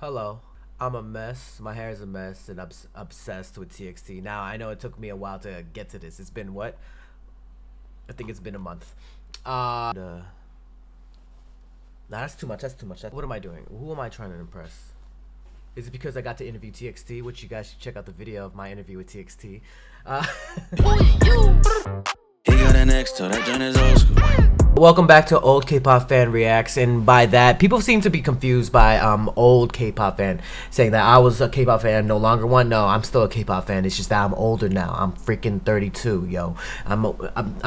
Hello. I'm a mess. My hair is a mess, and I'm obsessed with TXT. Now, I know it took me a while to get to this. It's been what? I think it's been a month. Nah, that's too much. That's too much. What am I doing? Who am I trying to impress? Is it because I got to interview TXT, which you guys should check out the video of my interview with TXT. He got an ex, so that joint is old school. Welcome back to Old K-Pop Fan Reacts, and by that, people seem to be confused by old K-Pop fan, saying that I was a K-Pop fan, no longer one. No, I'm still a K-Pop fan. It's just that I'm older now. I'm freaking 32, yo. I'm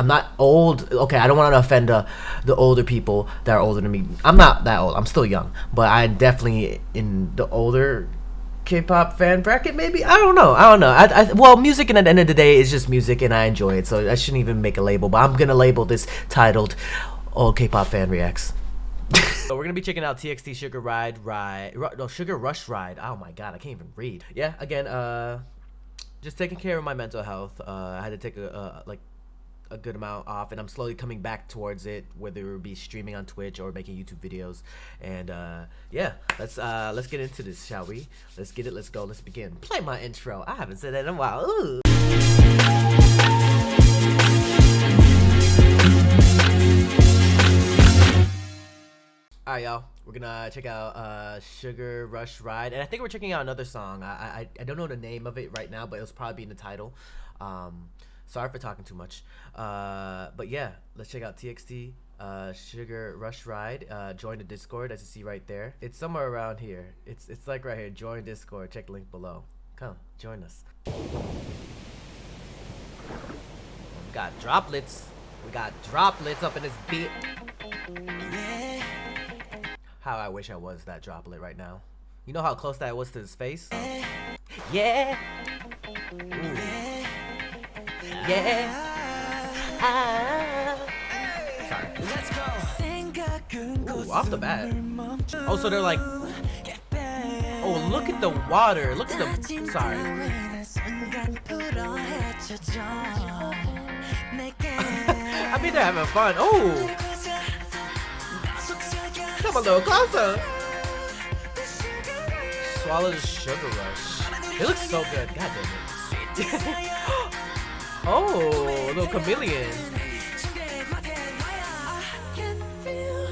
not old. Okay, I don't want to offend the older people that are older than me. I'm not that old. I'm still young, but I'm definitely in the older K-pop fan bracket, maybe. I don't know. Well, music, and at the end of the day, is just music, and I enjoy it, so I shouldn't even make a label. But I'm gonna label this titled "Old K-pop Fan Reacts." So we're gonna be checking out TXT Sugar Sugar Rush Ride. Oh my god, I can't even read. Yeah, again, just taking care of my mental health. I had to take a good amount off, and I'm slowly coming back towards it, whether it be streaming on Twitch or making YouTube videos. And yeah, let's get into this, shall we? Let's get it. Let's go. Let's begin. Play my intro. I haven't said that in a while. Ooh. Alright, y'all, we're gonna check out Sugar Rush Ride, and I think we're checking out another song. I don't know the name of it right now, but it'll probably be in the title. Sorry for talking too much. But yeah, let's check out TXT Sugar Rush Ride. Join the Discord, as you see right there. It's somewhere around here. It's like right here. Join Discord. Check the link below. Come, join us. We got droplets. We got droplets up in this beat. How I wish I was that droplet right now. You know how close that was to his face? Yeah. Ooh. Yeah. Sorry. Ooh, off the bat. Oh, so they're like. Oh, look at the water. Look at the. Sorry. I mean, they're having fun. Oh. Come a little closer. Swallow the sugar rush. It looks so good. God damn it. Oh, a little chameleon.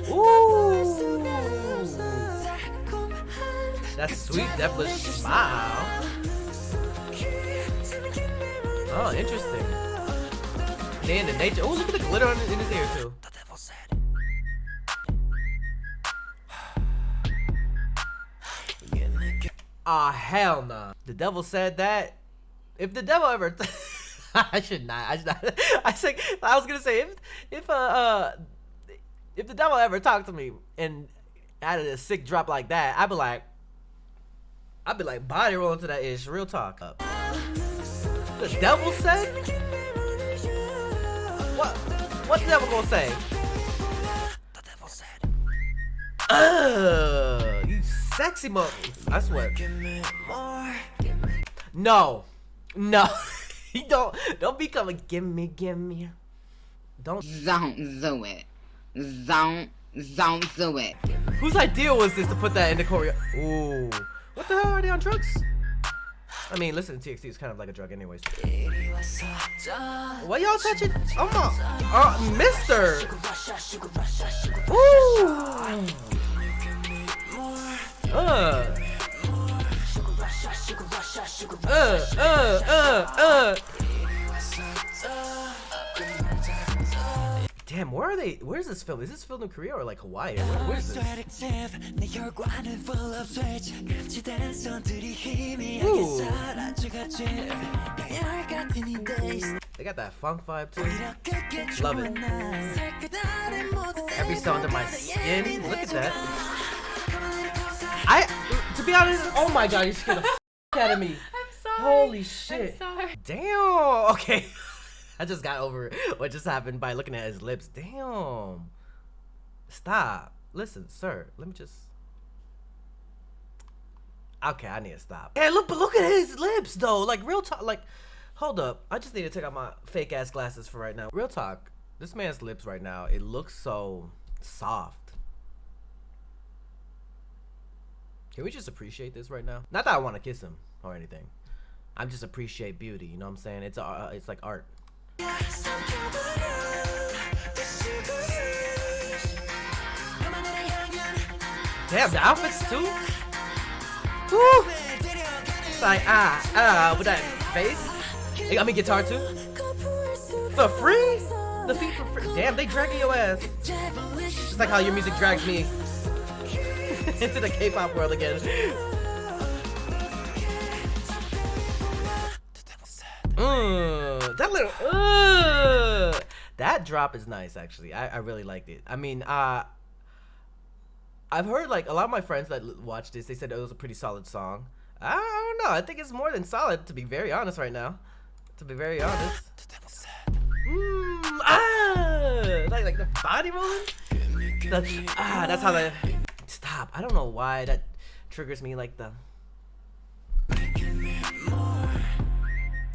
Ooh. That sweet, devilish smile. Oh, interesting. Day in the nature. Oh, look at the glitter in his ear, too. Ah, hell no. The devil said that. If the devil ever, I should not. I was gonna say if the devil ever talked to me and added a sick drop like that, I'd be like body rolling to that ish. Real talk. The devil said? What the devil gonna say? The devil said. You sexy mother. I swear. No. Don't become a gimme. Don't do it. Don't do it. Whose idea was this to put that in the choreo? Ooh. What the hell, are they on drugs? I mean, listen, TXT is kind of like a drug anyways. What y'all touching? Oh my, mister. Ooh. Damn, where are they? Where's this film? Is this filmed in Korea or like Hawaii? Where's this? Ooh. They got that funk vibe too. Love it. Every song to my skin. Look at that. To be honest, oh my god, you scared the f out of me. I'm sorry. Holy shit. I'm sorry. Damn. Okay. I just got over what just happened by looking at his lips. Damn. Stop. Listen, sir. Let me just. Okay, I need to stop. Hey, look at his lips though. Like real talk. Like, hold up. I just need to take out my fake ass glasses for right now. Real talk. This man's lips right now. It looks so soft. Can we just appreciate this right now? Not that I want to kiss him or anything. I just appreciate beauty. You know what I'm saying? It's like art. Damn, the outfits too. Woo! It's like with that face. They got me guitar too. For free? The feet for free. Damn, they dragging your ass. Just like how your music drags me into the K-pop world again. That little that drop is nice actually. I really liked it. I mean, I've heard like a lot of my friends that watched this, they said it was a pretty solid song. I don't know. I think it's more than solid, to be very honest right now. To be very honest. Like the body rolling. That's how the stop. I don't know why that triggers me like the.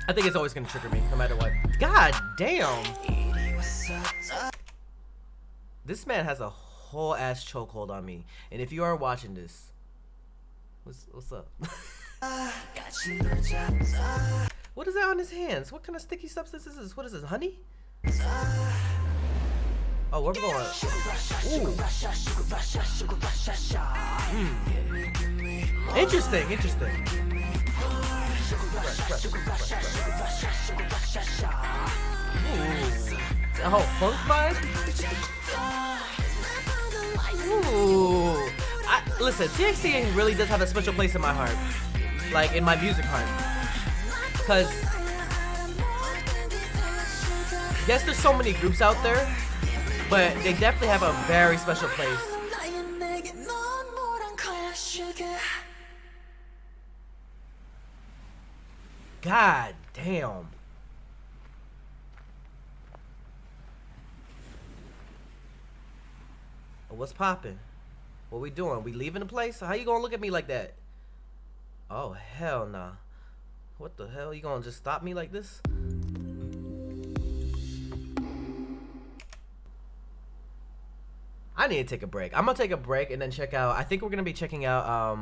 I think it's always gonna trigger me, no matter what. God damn. This man has a whole ass chokehold on me, and if you are watching this, what's up? What is that on his hands? What kind of sticky substance is this? What is this? Honey? Oh, where we going? Ooh. Interesting. Ooh. Oh, funk vibe? Ooh. Listen, TXT really does have a special place in my heart. Like, in my music heart. Because, yes, there's so many groups out there, but they definitely have a very special place. God damn. What's poppin'? What we doing? We leaving the place? How you gonna look at me like that? Oh, hell nah. What the hell? You gonna just stop me like this? I need to take a break. I'm gonna take a break and then check out. I think we're gonna be checking out.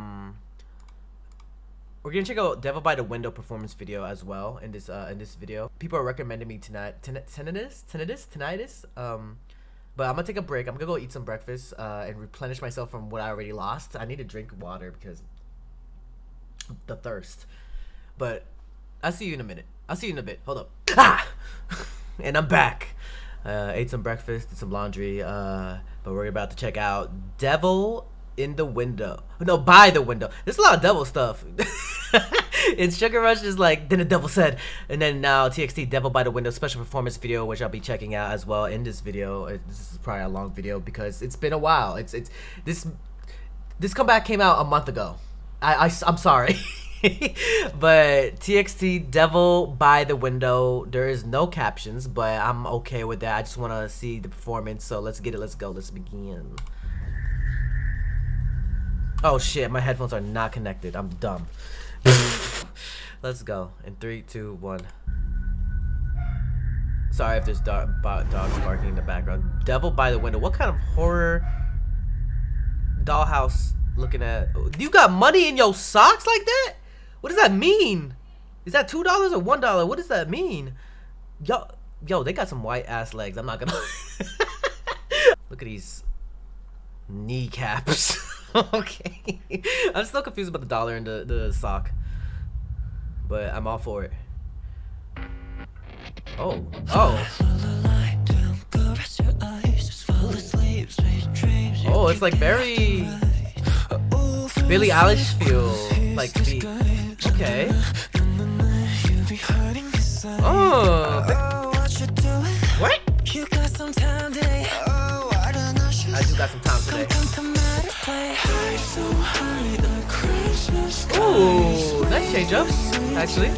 We're gonna check out Devil by the Window performance video as well in this video. People are recommending me tinnitus. But I'm gonna take a break. I'm gonna go eat some breakfast and replenish myself from what I already lost. I need to drink water because the thirst. But I'll see you in a minute. I'll see you in a bit. Hold up. And I'm back. Ate some breakfast, did some laundry. But we're about to check out Devil in the Window. No, by the Window. There's a lot of devil stuff. And Sugar Rush is like, then the devil said. And then now TXT Devil by the Window special performance video, which I'll be checking out as well in this video. This is probably a long video because it's been a while. This comeback came out a month ago. I'm sorry. But TXT Devil by the Window, there is no captions, but I'm okay with that. I just want to see the performance, so let's get it. Let's go. Let's begin. Oh shit, my headphones are not connected. I'm dumb. Let's go. In 3, 2, 1. Sorry if there's dogs barking in the background. Devil by the Window. What kind of horror dollhouse looking at? You got money in your socks like that? What does that mean? Is that $2 or $1? What does that mean? Yo, they got some white ass legs. I'm not gonna. Look at these kneecaps. Okay. I'm still confused about the dollar and the sock, but I'm all for it. Oh. Oh, it's like very Billie Eilish feel like beat. Okay. Oh. What? I do got some time today. Ooh, nice change up, actually.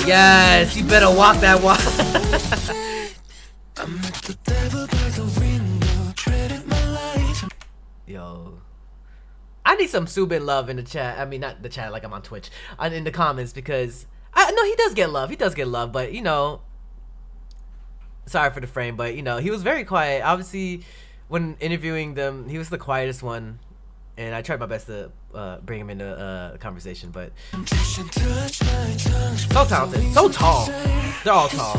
Yes, you better walk that walk. Yo, I need some Subin love in the chat. I mean, not the chat like I'm on Twitch. In the comments, because I know he does get love. He does get love, but you know, sorry for the frame, but you know, he was very quiet. Obviously, when interviewing them, he was the quietest one, and I tried my best to bring him into a conversation, but so talented, so tall. They're all tall.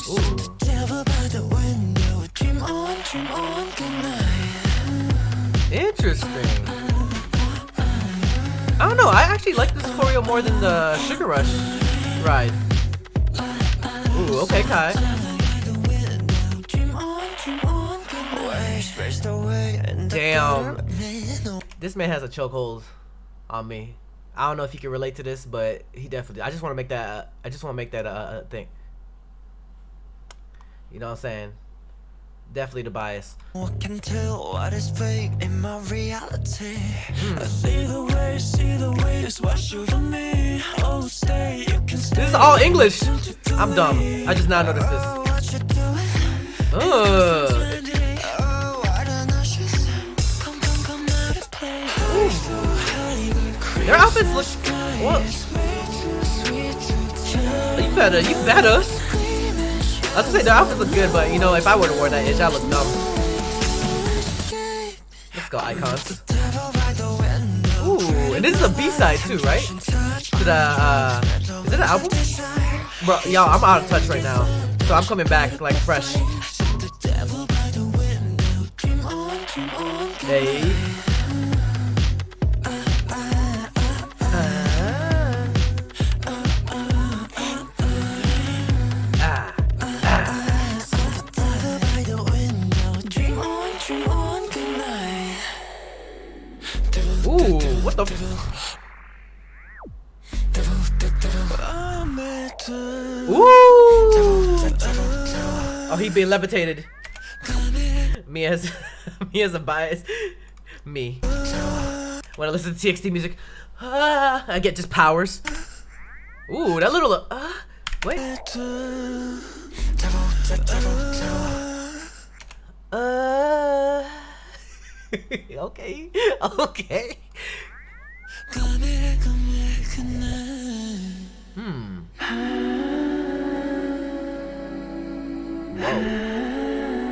Ooh. Interesting. I don't know. I actually like this choreo more than the Sugar Rush ride. Ooh, okay, Kai. Damn. This man has a chokehold on me. I don't know if he can relate to this, but he definitely. I just want to make that. I just want to make that a thing. You know what I'm saying? Definitely the bias. I can tell what is fake in my reality. I see the way is what you for me. Oh, stay, you can stay. This is all English. I'm dumb. I just now noticed this. Their outfits look. What? You better. You better. I was gonna say their outfits look good, but you know, if I would have worn that itch, I look dumb. Let's go, icons. Ooh, and this is a B-side too, right? To the, is it an album? Bro, y'all, I'm out of touch right now, so I'm coming back like fresh. Hey. Ooh, what the f- Ooh! Oh, he being levitated. Me as a bias. Me. When I listen to TXT music, I get just powers. Ooh, that little wait. Okay. Okay. Whoa.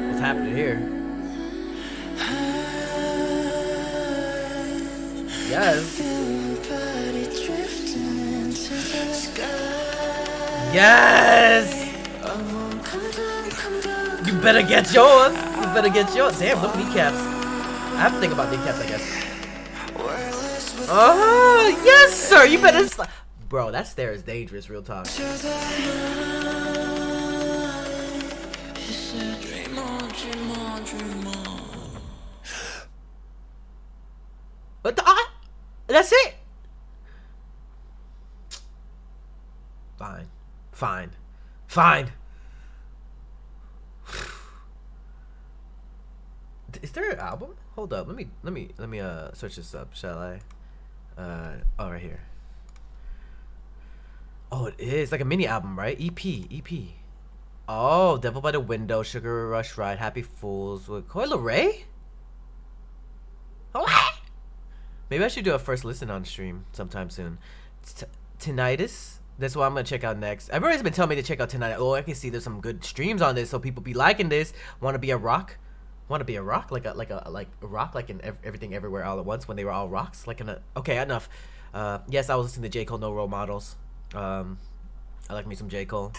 What's happening here? Yes. Yes. You better get yours. You better get yours. Damn, look kneecaps. I have to think about kneecaps, I guess. Oh, yes, sir. You better. Bro, that stare is dangerous. Real talk. But that's it. Fine, fine, fine. Is there an album? Hold up. Let me search this up. Shall I? Oh, right here. Oh, it is like a mini album, right? EP. Oh, Devil by the Window, Sugar Rush Ride, Happy Fools with Coil Ray. What? Maybe I should do a first listen on stream sometime soon. Tinnitus. That's what I'm gonna check out next. Everybody's been telling me to check out Tinnitus. Oh, I can see there's some good streams on this, so people be liking this. Want to be a rock? Want to be a rock? Like a rock, like in Everything Everywhere All at Once when they were all rocks. Like in a. Okay, enough. Yes, I was listening to J. Cole, No Role Models. I like me some J. Cole.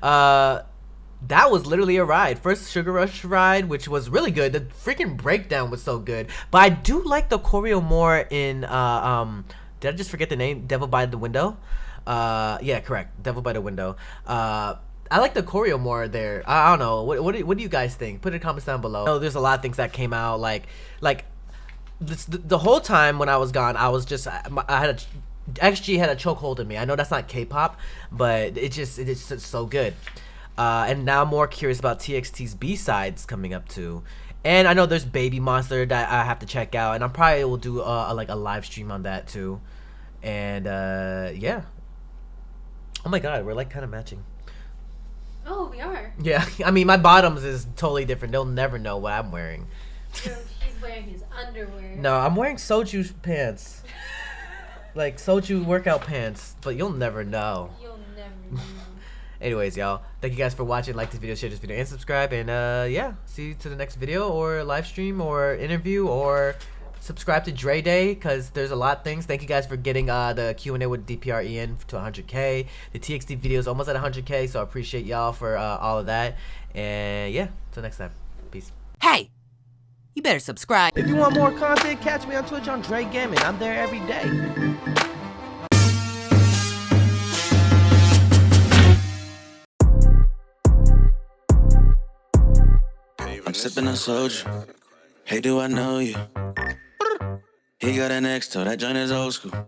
That was literally a ride. First Sugar Rush ride, which was really good. The freaking breakdown was so good. But I do like the choreo more in did I just forget the name? Devil by the Window? Yeah, correct. Devil by the Window. I like the choreo more there. I don't know. What do you guys think? Put it in the comments down below. Oh, there's a lot of things that came out like the whole time when I was gone, I was just I had XG had a chokehold in me. I know that's not K-pop, but it's just so good. And now I'm more curious about TXT's B-sides coming up too. And I know there's Baby Monster that I have to check out, and I probably will do a live stream on that too. And yeah. Oh my god, we're like kind of matching. Oh, we are. Yeah, I mean my bottoms is totally different. They'll never know what I'm wearing. So he's wearing his underwear. No, I'm wearing soju pants. Like soju workout pants, but you'll never know. You'll never know. Anyways, y'all, thank you guys for watching. Like this video, share this video, and subscribe. And yeah, see you to the next video or live stream or interview, or subscribe to Dre Day, because there's a lot of things. Thank you guys for getting the Q&A with DPR Ian to 100K. The TXT video is almost at 100K, so I appreciate y'all for all of that. And yeah, till next time, peace. Hey, you better subscribe. If you want more content, catch me on Twitch on Jrekml. I'm there every day. I'm sipping on soju. Hey, do I know you? He got an ex, so that joint is old school.